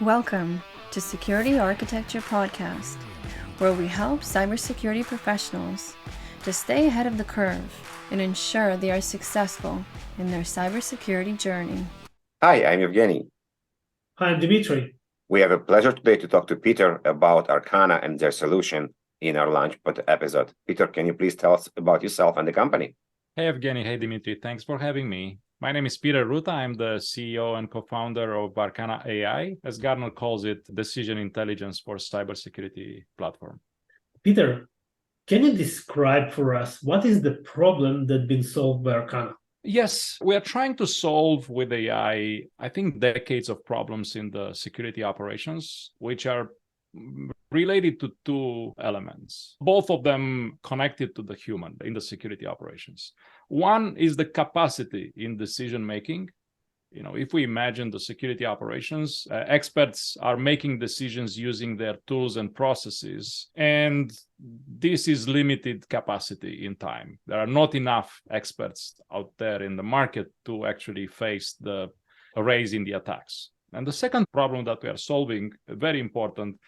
Welcome to Security Architecture Podcast, where we help cybersecurity professionals to stay ahead of the curve and ensure they are successful in their cybersecurity journey. Hi, I'm Evgeny. Hi, I'm Dimitri. We have a pleasure today to talk to Peter about Arcana and their solution in our LaunchPad episode. Peter, can you please tell us about yourself and the company? Hey, Evgeny. Hey, Dimitri. Thanks for having me. My name is Peter Ruta. I'm the CEO and co-founder of Arcanna.ai, as Gartner calls it, decision intelligence for cybersecurity platform. Peter, can you describe for us what is the problem that's been solved by Arcana? Yes, we are trying to solve with AI, I think, decades of problems in the security operations, which are related to two elements, both of them connected to the human in the security operations. One is the capacity in decision making. If we imagine the security operations, experts are making decisions using their tools and processes, and this is limited capacity in time. There are not enough experts out there in the market to actually face the rise in the attacks. And the second problem that we are solving, very important,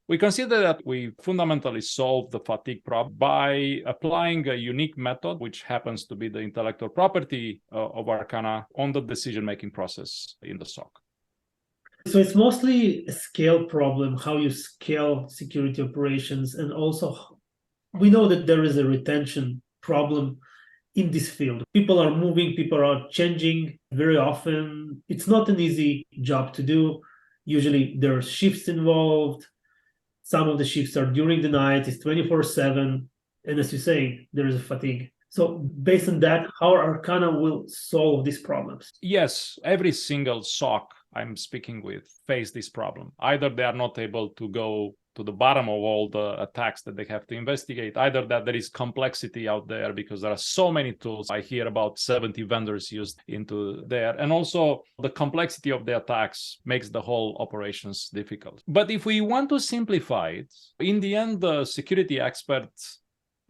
we consider that we fundamentally solve the fatigue problem by applying a unique method, which happens to be the intellectual property of Arcana, on the decision-making process in the SOC. So it's mostly a scale problem, how you scale security operations. And also, we know that there is a retention problem in this field. People are moving, people are changing very often. It's not an easy job to do. Usually there are shifts involved. Some of the shifts are during the night, it's 24/7. And as you say, there is a fatigue. So based on that, how Arcana will solve these problems? Yes, every single SOC I'm speaking with face this problem. Either they are not able to go to the bottom of all the attacks that they have to investigate, either that there is complexity out there because there are so many tools. I hear about 70 vendors used into there. And also the complexity of the attacks makes the whole operations difficult. But if we want to simplify it, in the end, the security expert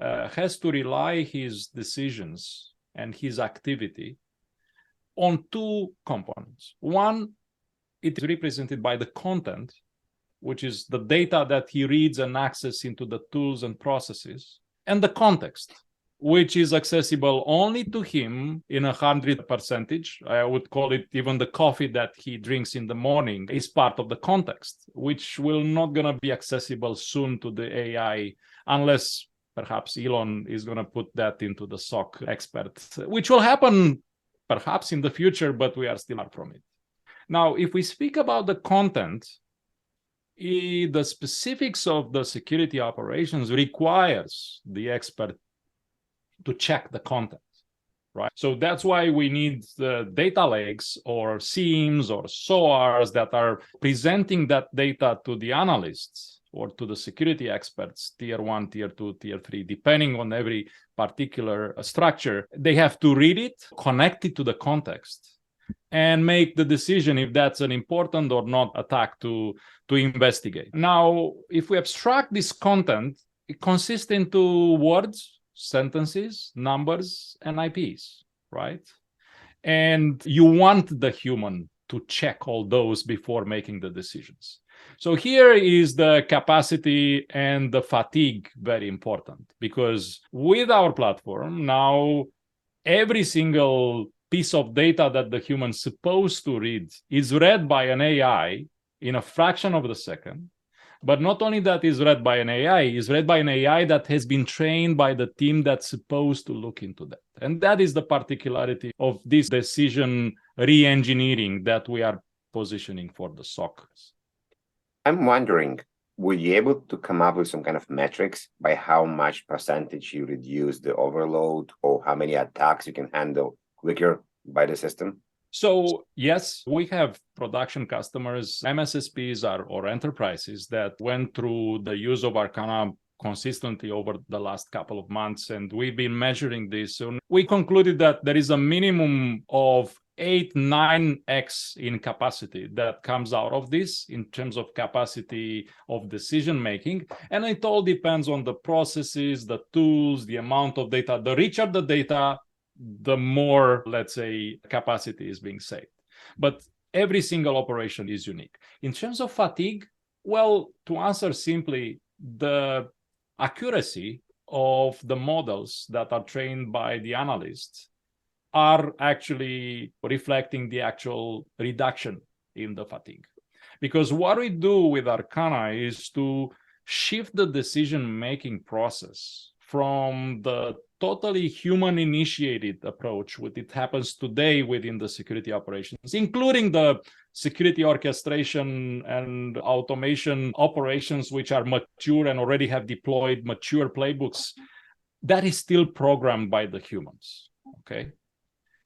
has to rely his decisions and his activity on two components. One, it is represented by the content, which is the data that he reads and accesses into the tools and processes, and the context, which is accessible only to him in 100%. I would call it even the coffee that he drinks in the morning is part of the context, which will not going to be accessible soon to the AI unless perhaps Elon is going to put that into the SOC expert, which will happen perhaps in the future, but we are still far from it. Now, if we speak about the content, the specifics of the security operations requires the expert to check the content, right? So that's why we need the data lakes or SIEMs or SOARs that are presenting that data to the analysts or to the security experts, tier 1, tier 2, tier 3, depending on every particular structure. They have to read it, connect it to the context, and make the decision if that's an important or not attack to investigate. Now, if we abstract this content, it consists into words, sentences, numbers, and IPs, right? And you want the human to check all those before making the decisions. So here is the capacity and the fatigue very important, because with our platform, now every single piece of data that the human's supposed to read is read by an AI in a fraction of a second. But not only that is read by an AI, is read by an AI that has been trained by the team that's supposed to look into that. And that is the particularity of this decision re-engineering that we are positioning for the SOCs. I'm wondering, will you be able to come up with some kind of metrics by how much percentage you reduce the overload or how many attacks you can handle quicker by the system? So yes, we have production customers, MSSPs or enterprises that went through the use of Arcana consistently over the last couple of months, and we've been measuring this. So we concluded that there is a minimum of 8-9x in capacity that comes out of this in terms of capacity of decision making. And it all depends on the processes, the tools, the amount of data. The richer the data, the more, let's say, capacity is being saved. But every single operation is unique. In terms of fatigue, well, to answer simply, the accuracy of the models that are trained by the analysts are actually reflecting the actual reduction in the fatigue. Because what we do with Arcana is to shift the decision-making process from the totally human-initiated approach, which it happens today within the security operations, including the security orchestration and automation operations, which are mature and already have deployed mature playbooks, that is still programmed by the humans, okay?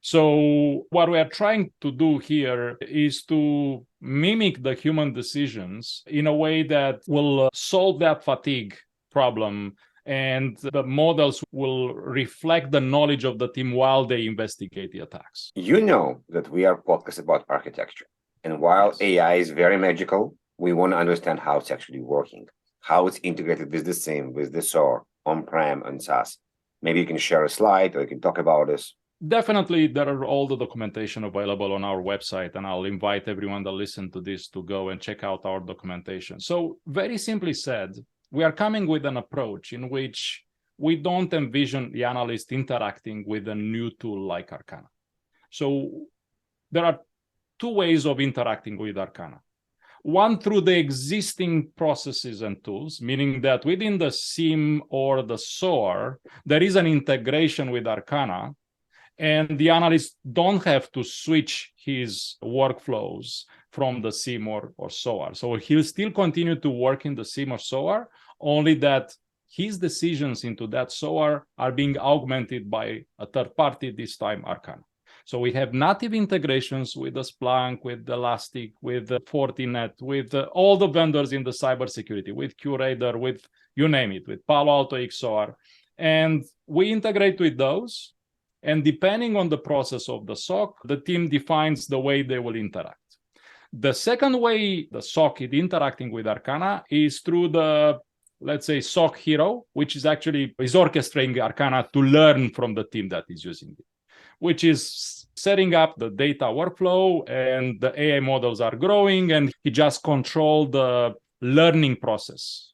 So what we are trying to do here is to mimic the human decisions in a way that will solve that fatigue problem, and the models will reflect the knowledge of the team while they investigate the attacks. You know that we are podcast about architecture. And while Yes. AI is very magical, we want to understand how it's actually working, how it's integrated with the SIEM, with the SOAR, on-prem and SaaS. Maybe you can share a slide or you can talk about this. Definitely, there are all the documentation available on our website, and I'll invite everyone that listen to this to go and check out our documentation. So very simply said, we are coming with an approach in which we don't envision the analyst interacting with a new tool like Arcana. So there are two ways of interacting with Arcana. One, through the existing processes and tools, meaning that within the SIEM or the SOAR, there is an integration with Arcana, and the analyst don't have to switch his workflows from the SIEM or SOAR. So he'll still continue to work in the SIEM or SOAR, only that his decisions into that SOAR are being augmented by a third party, this time Arcana. So we have native integrations with the Splunk, with Elastic, with Fortinet, with all the vendors in the cybersecurity, with QRadar, with you name it, with Palo Alto XOR. And we integrate with those. And depending on the process of the SOC, the team defines the way they will interact. The second way the SOC is interacting with Arcana is through the, let's say, SOC hero, which is orchestrating Arcana to learn from the team that is using it, which is setting up the data workflow, and the AI models are growing, and he just controls the learning process,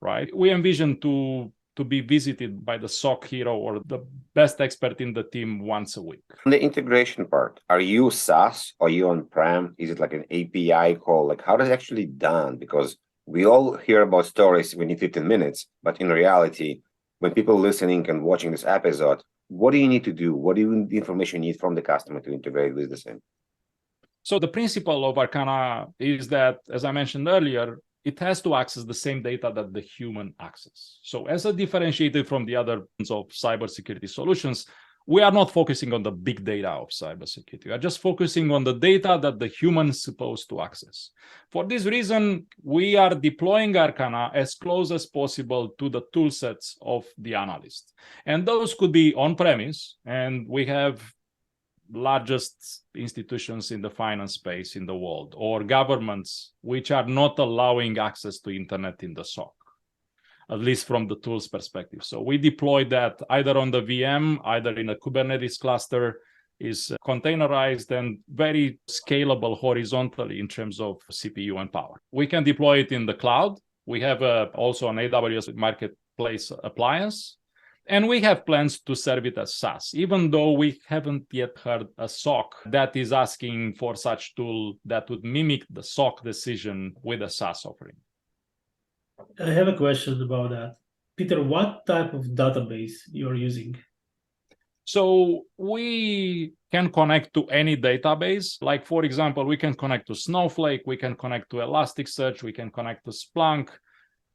right? We envision to be visited by the SOC hero or the best expert in the team once a week. On the integration part, are you SaaS? Are you on-prem? Is it like an API call? Like, how does it actually done? Because we all hear about stories, we need 15 minutes, but in reality, when people listening and watching this episode, what do you need to do? What do you the information you need from the customer to integrate with the SIEM? So the principle of Arcana is that, as I mentioned earlier, it has to access the same data that the human access. So as a differentiator from the other of cybersecurity solutions, we are not focusing on the big data of cybersecurity. We are just focusing on the data that the human is supposed to access. For this reason, we are deploying Arcana as close as possible to the tool sets of the analyst. And those could be on-premise, and we have largest institutions in the finance space in the world, or governments which are not allowing access to internet in the SOC, at least from the tools perspective. So we deploy that either on the VM, either in a Kubernetes cluster, is containerized and very scalable horizontally in terms of CPU and power. We can deploy it in the cloud. We have also an AWS marketplace appliance. And we have plans to serve it as SaaS, even though we haven't yet heard a SOC that is asking for such tool that would mimic the SOC decision with a SaaS offering. I have a question about that. Peter, what type of database you're using? So we can connect to any database. Like, for example, we can connect to Snowflake, we can connect to Elasticsearch, we can connect to Splunk.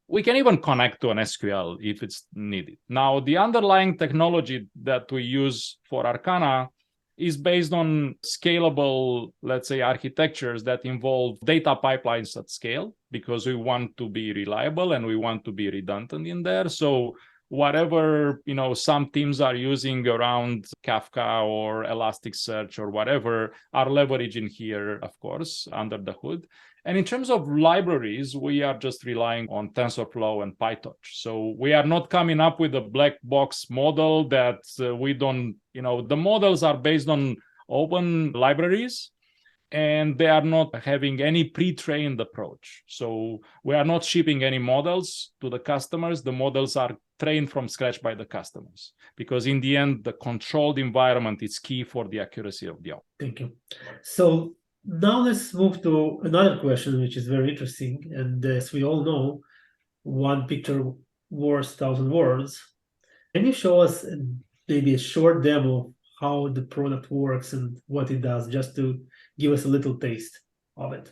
We can even connect to an SQL if it's needed. Now, the underlying technology that we use for Arcana is based on scalable, let's say, architectures that involve data pipelines at scale, because we want to be reliable and we want to be redundant in there. So whatever, some teams are using around Kafka or Elasticsearch or whatever are leveraging here, of course, under the hood. And in terms of libraries, we are just relying on TensorFlow and PyTorch. So we are not coming up with a black box model that we don't, the models are based on open libraries. and they are not having any pre-trained approach. So we are not shipping any models to the customers. The models are trained from scratch by the customers, because in the end, the controlled environment is key for the accuracy of the output. Thank you. So now let's move to another question, which is very interesting. And as we all know, one picture worth 1,000 words. Can you show us maybe a short demo of how the product works and what it does, just to give us a little taste of it?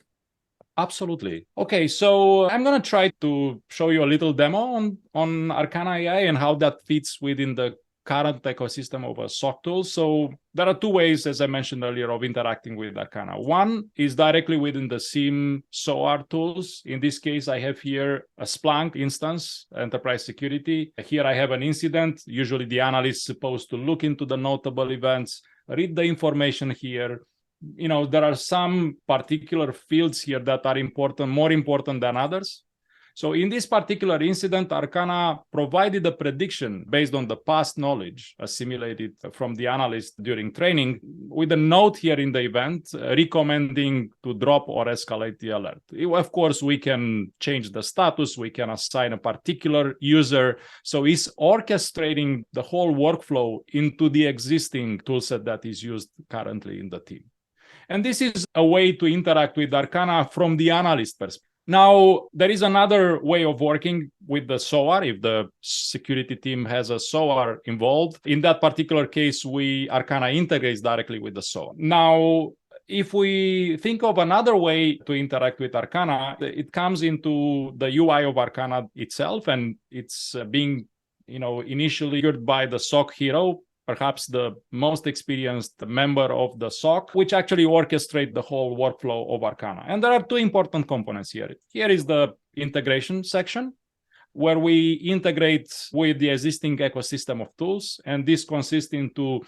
Absolutely. Okay, so I'm going to try to show you a little demo on Arcanna.ai and how that fits within the current ecosystem of SOC tools. So there are two ways, as I mentioned earlier, of interacting with Arcana. One is directly within the SIEM SOAR tools. In this case, I have here a Splunk instance, enterprise security. Here I have an incident. Usually the analyst is supposed to look into the notable events, read the information here. There are some particular fields here that are important, more important than others. So in this particular incident, Arcana provided a prediction based on the past knowledge assimilated from the analyst during training, with a note here in the event recommending to drop or escalate the alert. Of course, we can change the status, we can assign a particular user. So it's orchestrating the whole workflow into the existing toolset that is used currently in the team. And this is a way to interact with Arcana from the analyst perspective. Now, there is another way of working with the SOAR. If the security team has a SOAR involved, in that particular case, Arcana integrates directly with the SOAR. Now, if we think of another way to interact with Arcana, it comes into the UI of Arcana itself, and it's being, initially triggered by the SOC hero, perhaps the most experienced member of the SOC, which actually orchestrate the whole workflow of Arcana. And there are two important components here. Here is the integration section, where we integrate with the existing ecosystem of tools. And this consists into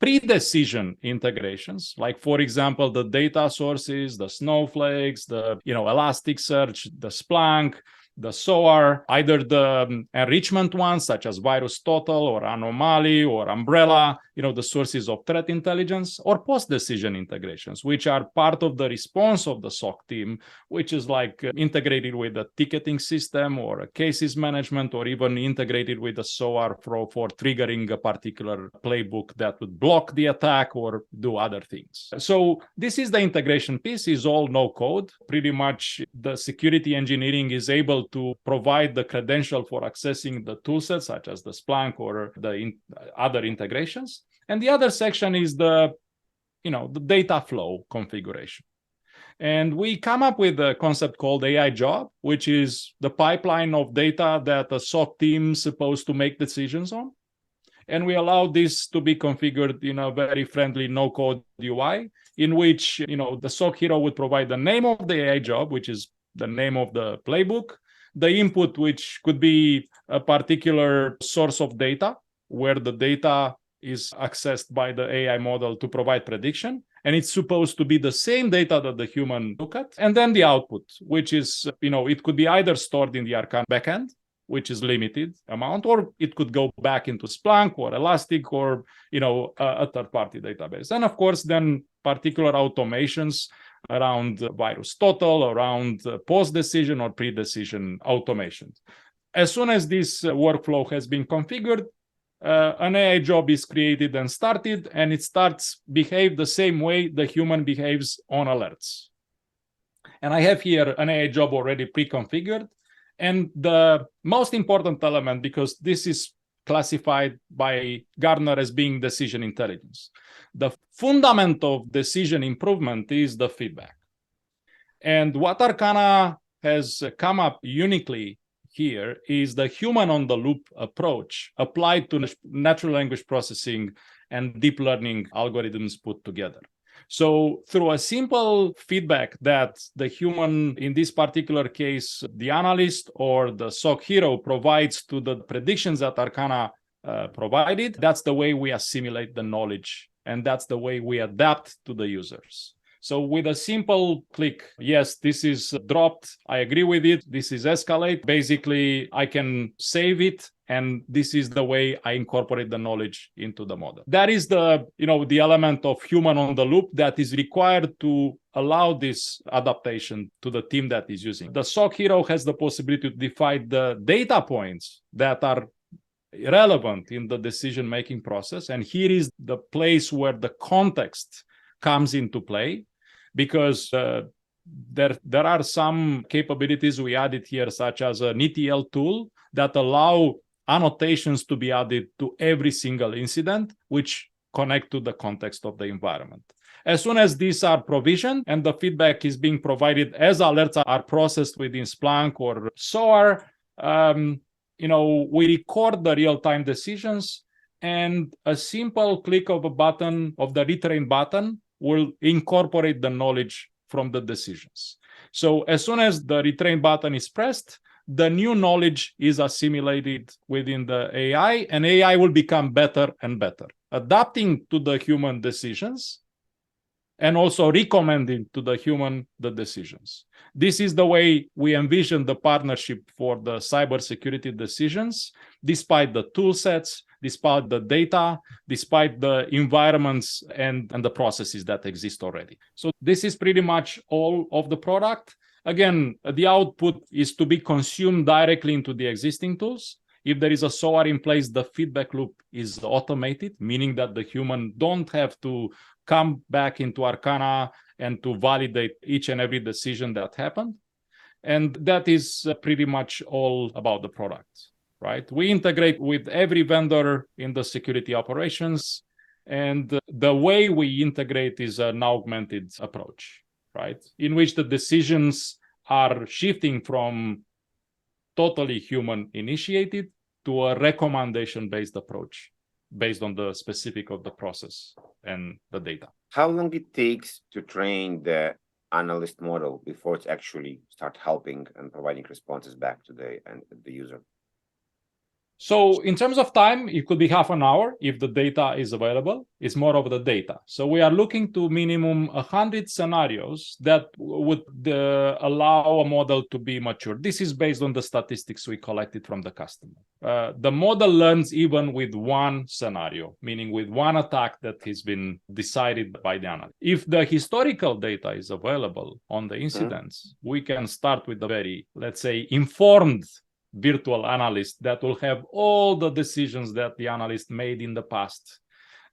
pre-decision integrations, like, for example, the data sources, the Snowflakes, the Elasticsearch, the Splunk, the SOAR, either the enrichment ones such as VirusTotal or Anomaly or Umbrella, the sources of threat intelligence, or post-decision integrations, which are part of the response of the SOC team, which is like integrated with a ticketing system or a cases management, or even integrated with the SOAR for triggering a particular playbook that would block the attack or do other things. So this is the integration piece, is all no code. Pretty much the security engineering is able to provide the credential for accessing the toolsets, such as the Splunk or the other integrations. And the other section is the data flow configuration. And we come up with a concept called AI job, which is the pipeline of data that a SOC team is supposed to make decisions on. And we allow this to be configured in a very friendly no-code UI, in which the SOC hero would provide the name of the AI job, which is the name of the playbook, the input, which could be a particular source of data, where the data is accessed by the AI model to provide prediction. And it's supposed to be the same data that the human look at. And then the output, which is, it could be either stored in the Arcana backend, which is limited amount, or it could go back into Splunk or Elastic or, a third-party database. And of course, then particular automations around VirusTotal, around post-decision or pre-decision automations. As soon as this workflow has been configured, an AI job is created and started, and it starts behave the same way the human behaves on alerts. And I have here an AI job already pre-configured. And the most important element, because this is classified by Gartner as being decision intelligence, the fundament of decision improvement is the feedback. And what Arcana has come up uniquely here is the human-on-the-loop approach applied to natural language processing and deep learning algorithms put together. So through a simple feedback that the human, in this particular case, the analyst or the SOC hero provides to the predictions that Arcana provided, that's the way we assimilate the knowledge, and that's the way we adapt to the users. So with a simple click, yes, this is dropped, I agree with it, this is escalate. Basically, I can save it And this is the way I incorporate the knowledge into the model. That is the element of human on the loop that is required to allow this adaptation to the team that is using. The SOC hero has the possibility to define the data points that are relevant in the decision-making process. And here is the place where the context comes into play, because there are some capabilities we added here, such as an ETL tool that allow annotations to be added to every single incident, which connect to the context of the environment. As soon as these are provisioned and the feedback is being provided as alerts are processed within Splunk or SOAR, we record the real-time decisions, and a simple click of a button, of the retrain button, will incorporate the knowledge from the decisions. So as soon as the retrain button is pressed, the new knowledge is assimilated within the AI, and AI will become better and better, adapting to the human decisions and also recommending to the human the decisions. This is the way we envision the partnership for the cybersecurity decisions, despite the tool sets, despite the data, despite the environments and the processes that exist already. So this is pretty much all of the product. Again, the output is to be consumed directly into the existing tools. If there is a SOAR in place, the feedback loop is automated, meaning that the human don't have to come back into Arcana and to validate each and every decision that happened. And that is pretty much all about the product, right? We integrate with every vendor in the security operations, and the way we integrate is an augmented approach, right? In which the decisions are shifting from totally human initiated to a recommendation-based approach based on the specific of the process and the data. How long it takes to train the analyst model before it's actually start helping and providing responses back to the user? So in terms of time, it could be half an hour if the data is available. It's more of the data. So we are looking to minimum 100 scenarios that would allow a model to be mature. This is based on the statistics we collected from the customer. The model learns even with one scenario, meaning with one attack that has been decided by the analyst. If the historical data is available on the incidents, we can start with the very, let's say, informed virtual analyst that will have all the decisions that the analyst made in the past.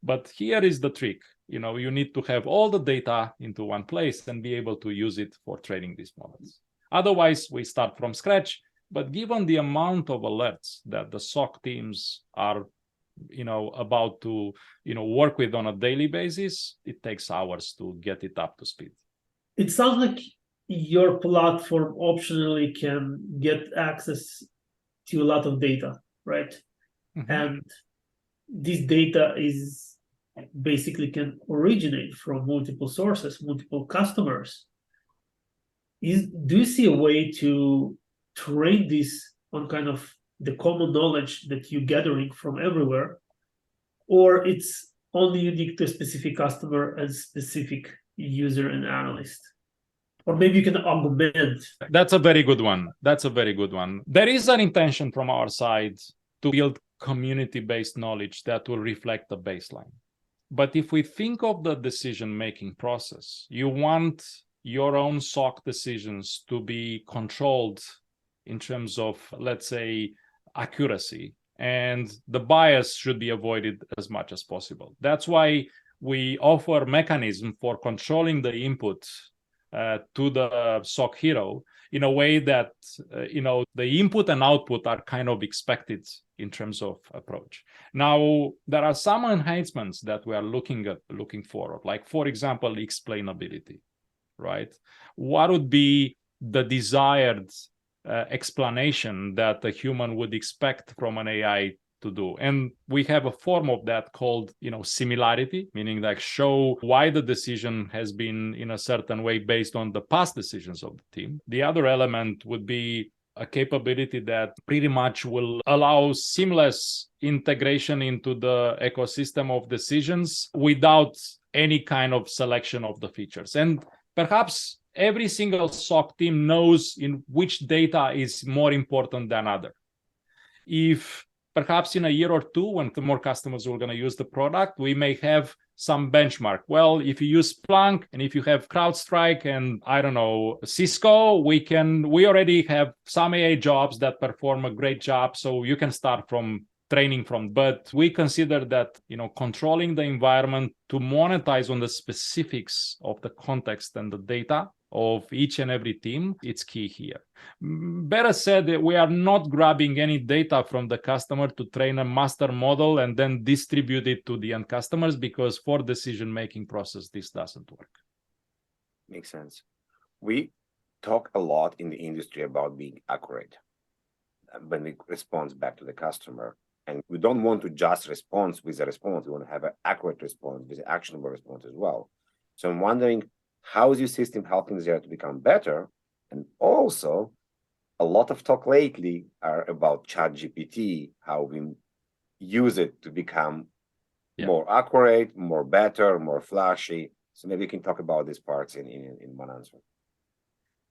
But here is the trick. You need to have all the data into one place and be able to use it for training these models. Otherwise, we start from scratch. But given the amount of alerts that the SOC teams are about to work with on a daily basis, it takes hours to get it up to speed. It sounds like your platform optionally can get access to a lot of data, right? Mm-hmm. And this data is basically can originate from multiple sources, multiple customers. Do you see a way to train this on kind of the common knowledge that you're gathering from everywhere, or it's only unique to a specific customer and specific user and analyst? Or maybe you can augment. That's a very good one. There is an intention from our side to build community-based knowledge that will reflect the baseline. But if we think of the decision-making process, you want your own SOC decisions to be controlled in terms of, let's say, accuracy, and the bias should be avoided as much as possible. That's why we offer a mechanism for controlling the input to the SOC hero in a way that the input and output are kind of expected in terms of approach. Now, there are some enhancements that we are looking for, like, for example, explainability, right? What would be the desired explanation that a human would expect from an AI to do? And we have a form of that called similarity, meaning like show why the decision has been in a certain way based on the past decisions of the team. The other element would be a capability that pretty much will allow seamless integration into the ecosystem of decisions without any kind of selection of the features. And perhaps every single SOC team knows in which data is more important than other. If perhaps in a year or two, when more customers are going to use the product, we may have some benchmark. Well, if you use Splunk and if you have CrowdStrike and I don't know, Cisco, we already have some AI jobs that perform a great job. So you can start from training from, but we consider that, controlling the environment to monetize on the specifics of the context and the data of each and every team, it's key here. Better said, we are not grabbing any data from the customer to train a master model and then distribute it to the end customers, because for decision-making process, this doesn't work. Makes sense. We talk a lot in the industry about being accurate when it responds back to the customer. And we don't want to just respond with a response. We want to have an accurate response with an actionable response as well. So I'm wondering, how is your system helping Xero to become better? And also, a lot of talk lately are about ChatGPT, how we use it to become more accurate, more better, more flashy. So maybe you can talk about these parts in one answer.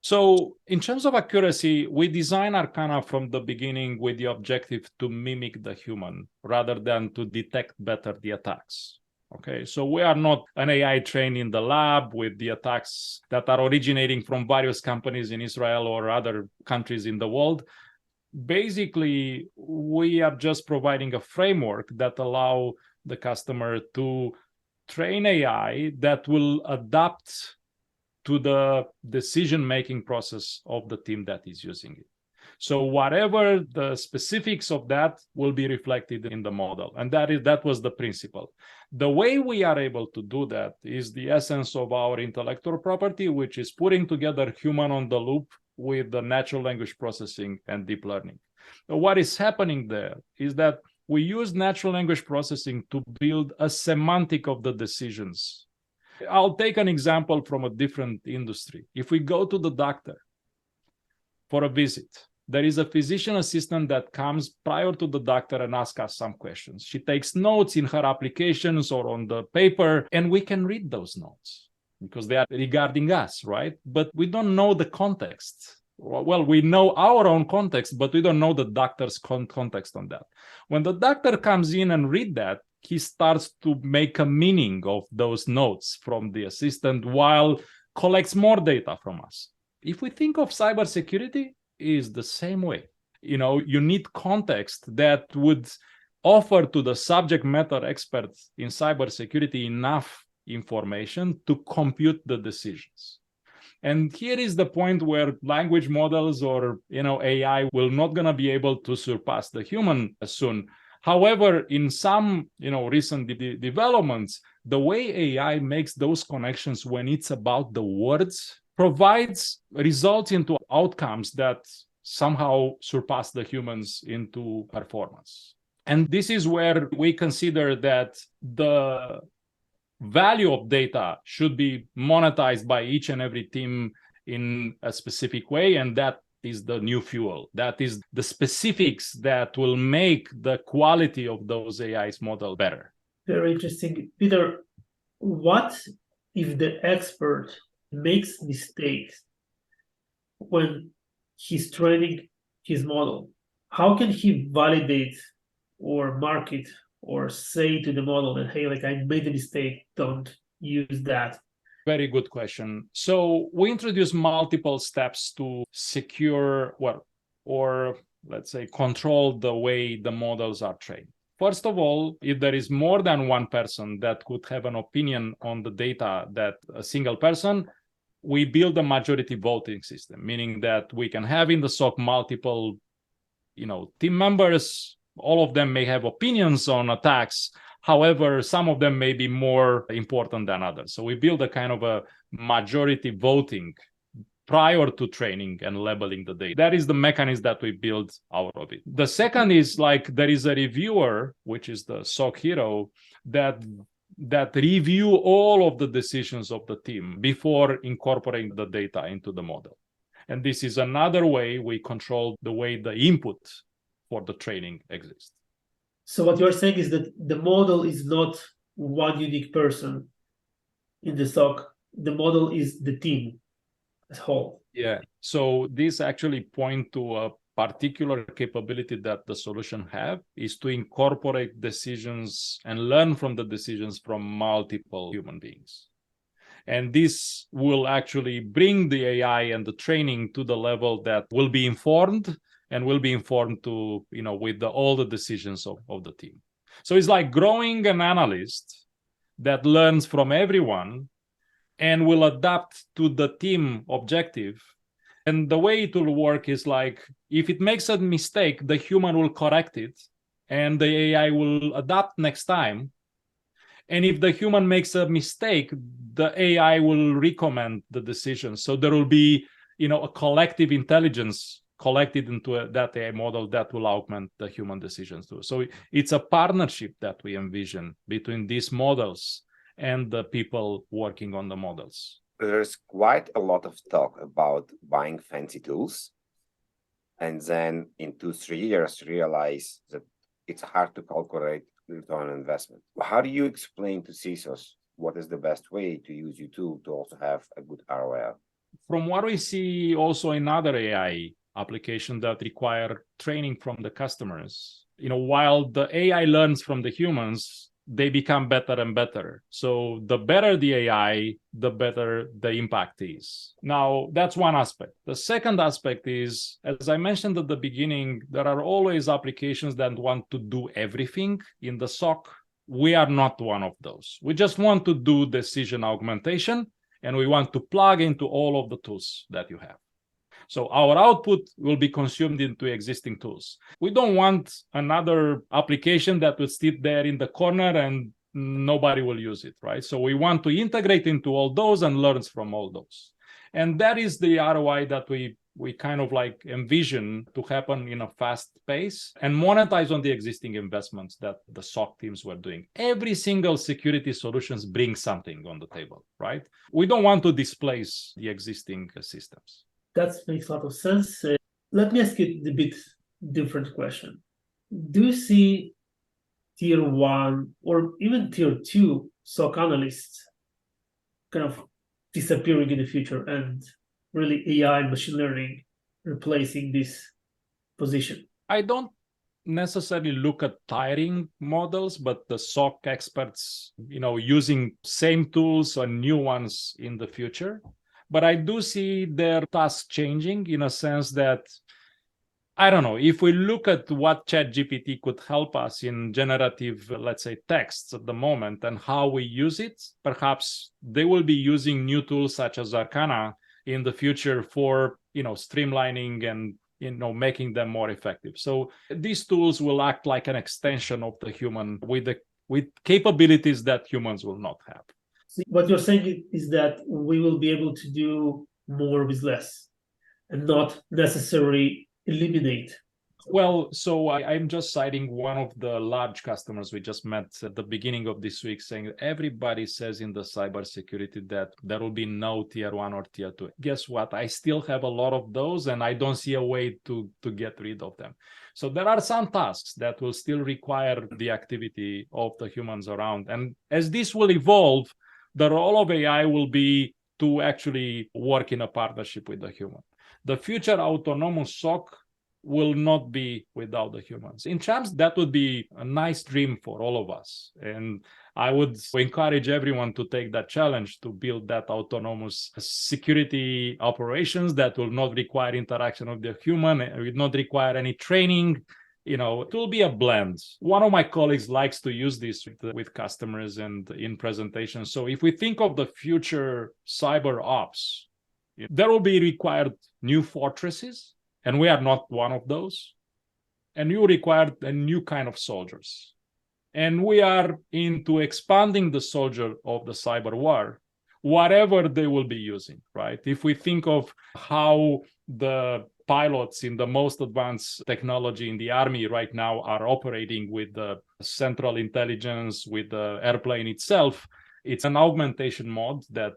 So in terms of accuracy, we design Arcana from the beginning with the objective to mimic the human rather than to detect better the attacks. Okay, so we are not an AI trained in the lab with the attacks that are originating from various companies in Israel or other countries in the world. Basically, we are just providing a framework that allow the customer to train AI that will adapt to the decision-making process of the team that is using it. So whatever the specifics of that will be reflected in the model. And that was the principle. The way we are able to do that is the essence of our intellectual property, which is putting together human on the loop with the natural language processing and deep learning. What is happening there is that we use natural language processing to build a semantic of the decisions. I'll take an example from a different industry. If we go to the doctor for a visit, there is a physician assistant that comes prior to the doctor and asks us some questions. She takes notes in her applications or on the paper, and we can read those notes because they are regarding us, right? But we don't know the context. Well, we know our own context, but we don't know the doctor's context on that. When the doctor comes in and read that, he starts to make a meaning of those notes from the assistant while collects more data from us. If we think of cybersecurity, is the same way. You need context that would offer to the subject matter experts in cybersecurity enough information to compute the decisions. And here is the point where language models or AI will not going to be able to surpass the human soon. However, in some recent developments, the way AI makes those connections when it's about the words provides results into outcomes that somehow surpass the humans into performance. And this is where we consider that the value of data should be monetized by each and every team in a specific way, and that is the new fuel. That is the specifics that will make the quality of those AI's model better. Very interesting. Peter, what if the expert makes mistakes when he's training his model? How can he validate or mark it or say to the model that, hey, I made a mistake, don't use that? Very good question. So we introduce multiple steps to secure, or let's say control the way the models are trained. First of all, if there is more than one person that could have an opinion on the data that a single person, we build a majority voting system, meaning that we can have in the SOC multiple, team members. All of them may have opinions on attacks. However, some of them may be more important than others. So we build a kind of a majority voting prior to training and labeling the data. That is the mechanism that we build out of it. The second is there is a reviewer, which is the SOC hero, that review all of the decisions of the team before incorporating the data into the model. And this is another way we control the way the input for the training exists. So what you're saying is that the model is not one unique person in the SOC. The model is the team as a whole. Yeah. So this actually point to a particular capability that the solution have is to incorporate decisions and learn from the decisions from multiple human beings. And this will actually bring the AI and the training to the level that will be informed and will be informed to, with all the decisions of the team. So it's like growing an analyst that learns from everyone and will adapt to the team objective. And the way it will work is like, if it makes a mistake, the human will correct it and the AI will adapt next time. And if the human makes a mistake, the AI will recommend the decision. So there will be, a collective intelligence collected into that AI model that will augment the human decisions too. So it's a partnership that we envision between these models and the people working on the models. There's quite a lot of talk about buying fancy tools and then in 2-3 years realize that it's hard to calculate return on investment. How do you explain to CISOs what is the best way to use your tool to also have a good ROI? From what we see also in other AI applications that require training from the customers, while the AI learns from the humans, they become better and better. So the better the AI, the better the impact is. Now, that's one aspect. The second aspect is, as I mentioned at the beginning, there are always applications that want to do everything in the SOC. We are not one of those. We just want to do decision augmentation, and we want to plug into all of the tools that you have. So our output will be consumed into existing tools. We don't want another application that will sit there in the corner and nobody will use it, right? So we want to integrate into all those and learn from all those. And that is the ROI that we kind of like envision to happen in a fast pace and monetize on the existing investments that the SOC teams were doing. Every single security solutions brings something on the table, right? We don't want to displace the existing systems. That makes a lot of sense. Let me ask you a bit different question. Do you see tier 1 or even tier 2 SOC analysts kind of disappearing in the future and really AI and machine learning replacing this position? I don't necessarily look at tiring models, but the SOC experts, using same tools or new ones in the future. But I do see their task changing in a sense that, I don't know, if we look at what ChatGPT could help us in generative, let's say, texts at the moment and how we use it, perhaps they will be using new tools such as Arcana in the future for, streamlining and, making them more effective. So these tools will act like an extension of the human with capabilities that humans will not have. So what you're saying is that we will be able to do more with less and not necessarily eliminate. Well, so I'm just citing one of the large customers we just met at the beginning of this week, saying that everybody says in the cybersecurity that there will be no tier 1 or tier 2. Guess what? I still have a lot of those and I don't see a way to get rid of them. So there are some tasks that will still require the activity of the humans around. And as this will evolve, the role of AI will be to actually work in a partnership with the human. The future autonomous SOC will not be without the humans. In terms, that would be a nice dream for all of us. And I would encourage everyone to take that challenge to build that autonomous security operations that will not require interaction of the human, it will not require any training. It will be a blend. One of my colleagues likes to use this with customers and in presentations. So if we think of the future cyber ops, there will be required new fortresses, and we are not one of those. And you require a new kind of soldiers. And we are into expanding the soldier of the cyber war, whatever they will be using, right? If we think of how the pilots in the most advanced technology in the army right now are operating with the central intelligence, with the airplane itself, it's an augmentation mode that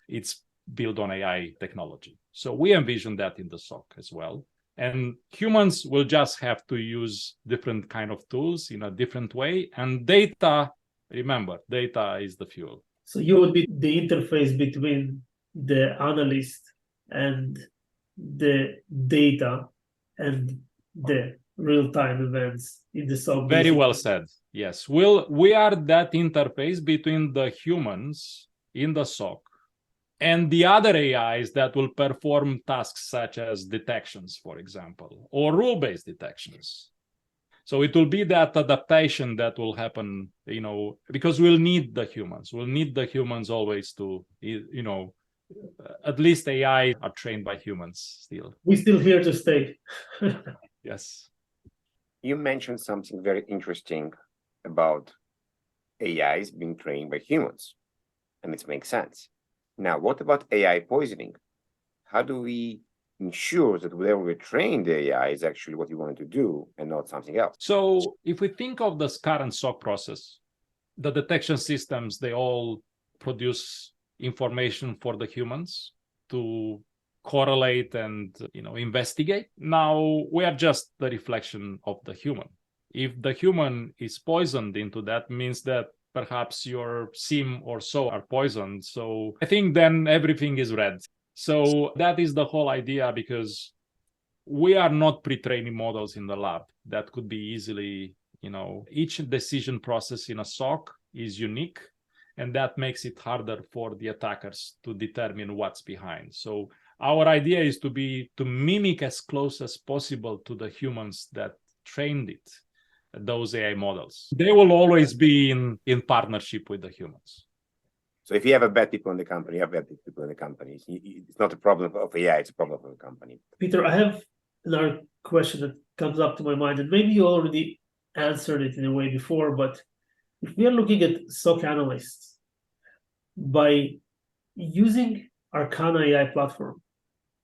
it's built on AI technology. So we envision that in the SOC as well. And humans will just have to use different kind of tools in a different way. And data, remember, data is the fuel. So you would be the interface between the analyst and the data and the real-time events in the SOC. Very well said. Yes, we are that interface between the humans in the SOC and the other AIs that will perform tasks such as detections, for example, or rule-based detections. So it will be that adaptation that will happen, because we'll need the humans. We'll need the humans always to, at least AI are trained by humans still. We're still here to stay. Yes. You mentioned something very interesting about AIs being trained by humans, and it makes sense. Now, what about AI poisoning? How do we ensure that whatever we train the AI is actually what we wanted to do and not something else? So if we think of this current SOC process, the detection systems, they all produce information for the humans to correlate and investigate. Now we are just the reflection of the human. If the human is poisoned into that, means that perhaps your SIM or so are poisoned. So I think then everything is red. So that is the whole idea, because we are not pre-training models in the lab that could be easily, each decision process in a SOC is unique, and that makes it harder for the attackers to determine what's behind. So our idea is to mimic as close as possible to the humans that trained it, those AI models. They will always be in partnership with the humans. So if you have bad people in the company, you have bad people in the company. It's not a problem of AI, it's a problem of the company. Peter, I have another question that comes up to my mind, and maybe you already answered it in a way before, but if we are looking at SOC analysts, by using Arcanna.ai platform,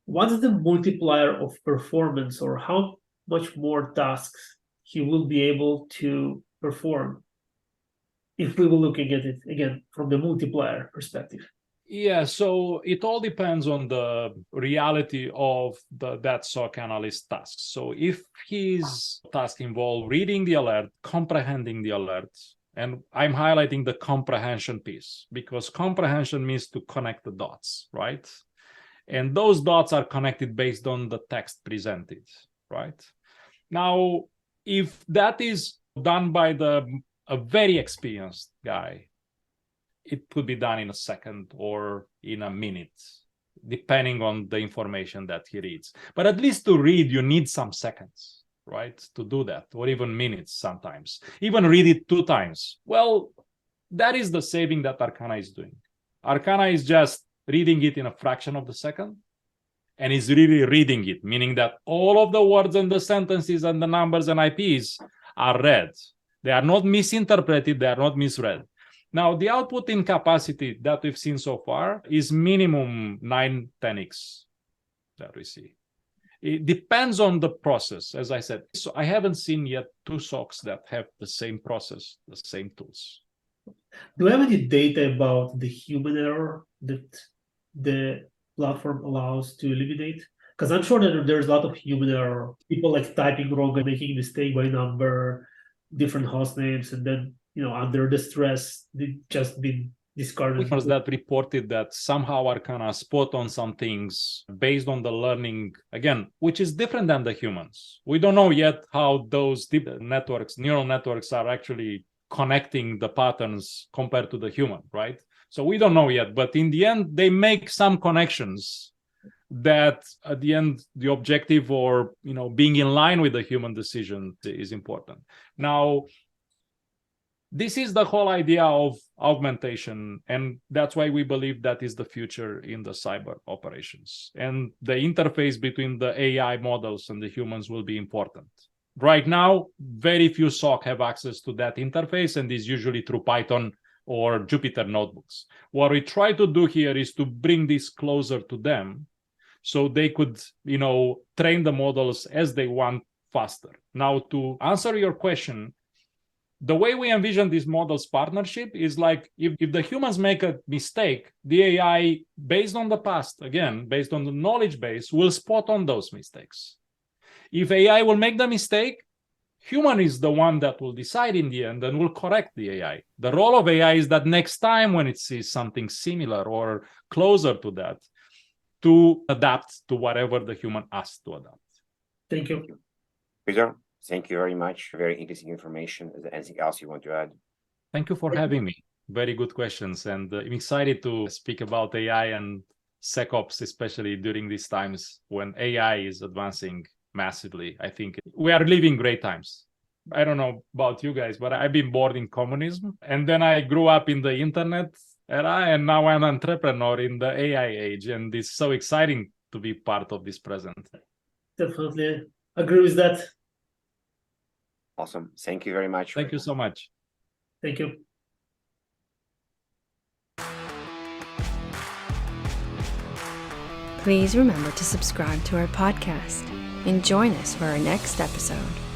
what is the multiplier of performance, or how much more tasks he will be able to perform if we were looking at it again from the multiplier perspective? Yeah, so it all depends on the reality of that SOC analyst task. So if his task involves reading the alert, comprehending the alert, and I'm highlighting the comprehension piece, because comprehension means to connect the dots, right? And those dots are connected based on the text presented, right? Now, if that is done by a very experienced guy, it could be done in a second or in a minute, depending on the information that he reads. But at least to read, you need some seconds, right, to do that, or even minutes sometimes. Even read it 2 times. Well, that is the saving that Arcana is doing. Arcana is just reading it in a fraction of the second, and is really reading it, meaning that all of the words and the sentences and the numbers and IPs are read. They are not misinterpreted, they are not misread. Now, the output in capacity that we've seen so far is minimum 9-10x that we see. It depends on the process, as I said. So I haven't seen yet 2 SOCs that have the same process, the same tools. Do you have any data about the human error that the platform allows to eliminate? Because I'm sure that there's a lot of human error. People like typing wrong and making mistake by number, different host names, and then under the stress, they just been discarded. Because that reported that somehow Arcana spot on some things based on the learning, again, which is different than the humans. We don't know yet how those deep networks, neural networks, are actually connecting the patterns compared to the human, right? So we don't know yet, but in the end, they make some connections that at the end, the objective, or being in line with the human decision, is important. Now, this is the whole idea of augmentation, and that's why we believe that is the future in the cyber operations. And the interface between the AI models and the humans will be important. Right now, very few SOC have access to that interface, and is usually through Python or Jupyter notebooks. What we try to do here is to bring this closer to them, so they could, train the models as they want faster. Now, to answer your question, the way we envision this model's partnership is like, if the humans make a mistake, the AI, based on the past, again, based on the knowledge base, will spot on those mistakes. If AI will make the mistake, human is the one that will decide in the end and will correct the AI. The role of AI is that next time when it sees something similar or closer to that, to adapt to whatever the human asked to adapt. Thank you. Peter, thank you very much. Very interesting information. Is there anything else you want to add? Thank you for having me. Very good questions. And I'm excited to speak about AI and SecOps, especially during these times when AI is advancing massively. I think we are living great times. I don't know about you guys, but I've been born in communism. And then I grew up in the internet era, and now I'm an entrepreneur in the AI age. And it's so exciting to be part of this present. Definitely agree with that. Awesome. Thank you very much. Thank you so much. Thank you. Please remember to subscribe to our podcast and join us for our next episode.